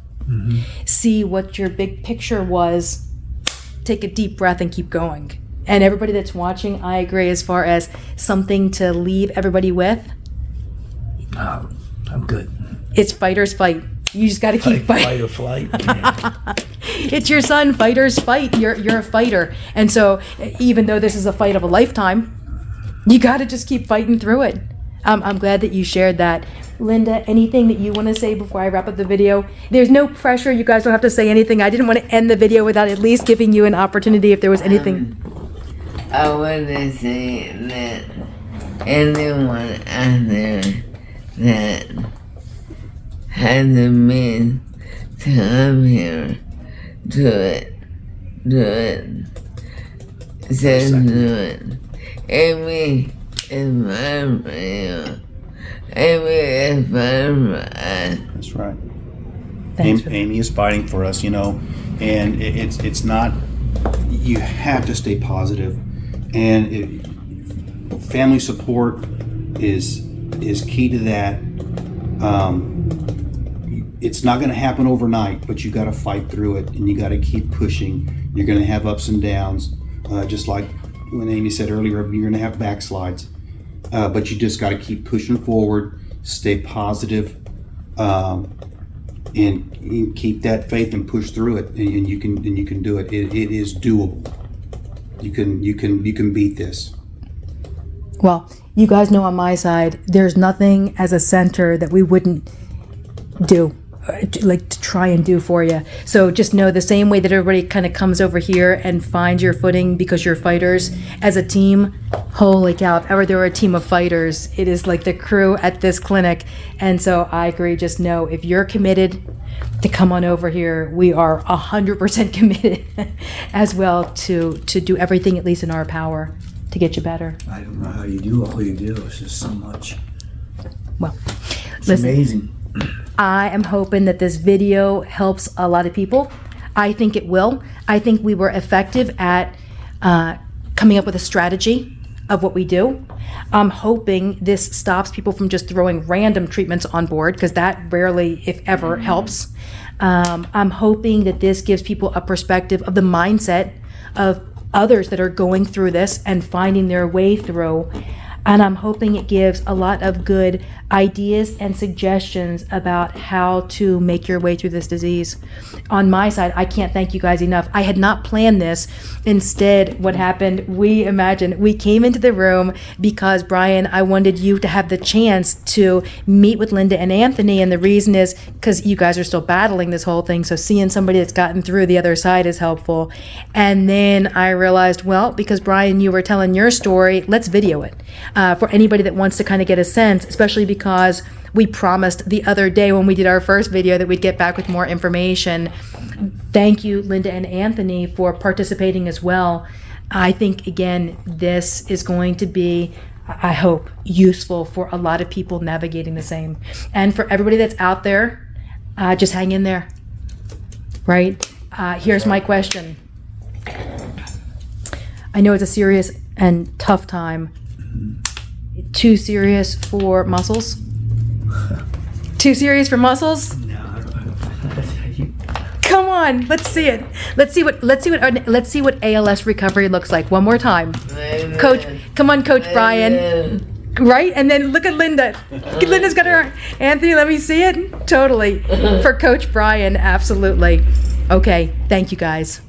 see what your big picture was, take a deep breath and keep going. And everybody that's watching, I agree as far as something to leave everybody with. I'm good. It's fighters fight. You just got to keep fighting. Fight or flight. Yeah. It's your son, fighters fight. You're a fighter. And so even though this is a fight of a lifetime, you got to just keep fighting through it. I'm glad that you shared that. Linda, anything that you want to say before I wrap up the video? There's no pressure. You guys don't have to say anything. I didn't want to end the video without at least giving you an opportunity if there was anything. I want to say that anyone out there that had the means to come here, do it. Just do it. Amy is fine for you. Amy is fine for us. That's right. Thanks for Amy is fighting for us, you know, and it's not. You have to stay positive, and family support is key to that. It's not going to happen overnight, but you got to fight through it, and you got to keep pushing. You're going to have ups and downs, just like when Amy said earlier. You're going to have backslides, but you just got to keep pushing forward, stay positive, and you keep that faith and push through it, and you can do it. It is doable. You can beat this. Well, you guys know on my side, there's nothing as a center that we wouldn't do, like to try and do for you. So just know the same way that everybody kind of comes over here and finds your footing because you're fighters, as a team, holy cow, if ever there were a team of fighters, it is like the crew at this clinic. And so I agree, just know if you're committed to come on over here, we are 100% committed as well to do everything at least in our power to get you better. I don't know how you do all you do. It's just so much. Well, It's listen, amazing. I am hoping that this video helps a lot of people. I think it will. I think we were effective at coming up with a strategy of what we do. I'm hoping this stops people from just throwing random treatments on board, because that rarely, if ever, helps. I'm hoping that this gives people a perspective of the mindset of others that are going through this and finding their way through. And I'm hoping it gives a lot of good ideas and suggestions about how to make your way through this disease. On my side, I can't thank you guys enough. I had not planned this. Instead, what happened, we came into the room because, Brian, I wanted you to have the chance to meet with Linda and Anthony. And the reason is because you guys are still battling this whole thing. So seeing somebody that's gotten through the other side is helpful. And then I realized, well, because Brian, you were telling your story, let's video it. For anybody that wants to kind of get a sense, especially because we promised the other day when we did our first video that we'd get back with more information. Thank you, Linda and Anthony, for participating as well. I think, again, this is going to be, I hope, useful for a lot of people navigating the same. And for everybody that's out there, just hang in there, right? Here's my question. I know it's a serious and tough time. Too serious for muscles? Too serious for muscles? No, I don't. Come on, let's see it. Let's see what ALS recovery looks like. One more time. Coach, come on, Coach Brian. Right? And then look at Linda. Linda's got her. Anthony, let me see it. Totally. For Coach Brian, absolutely. Okay, thank you guys.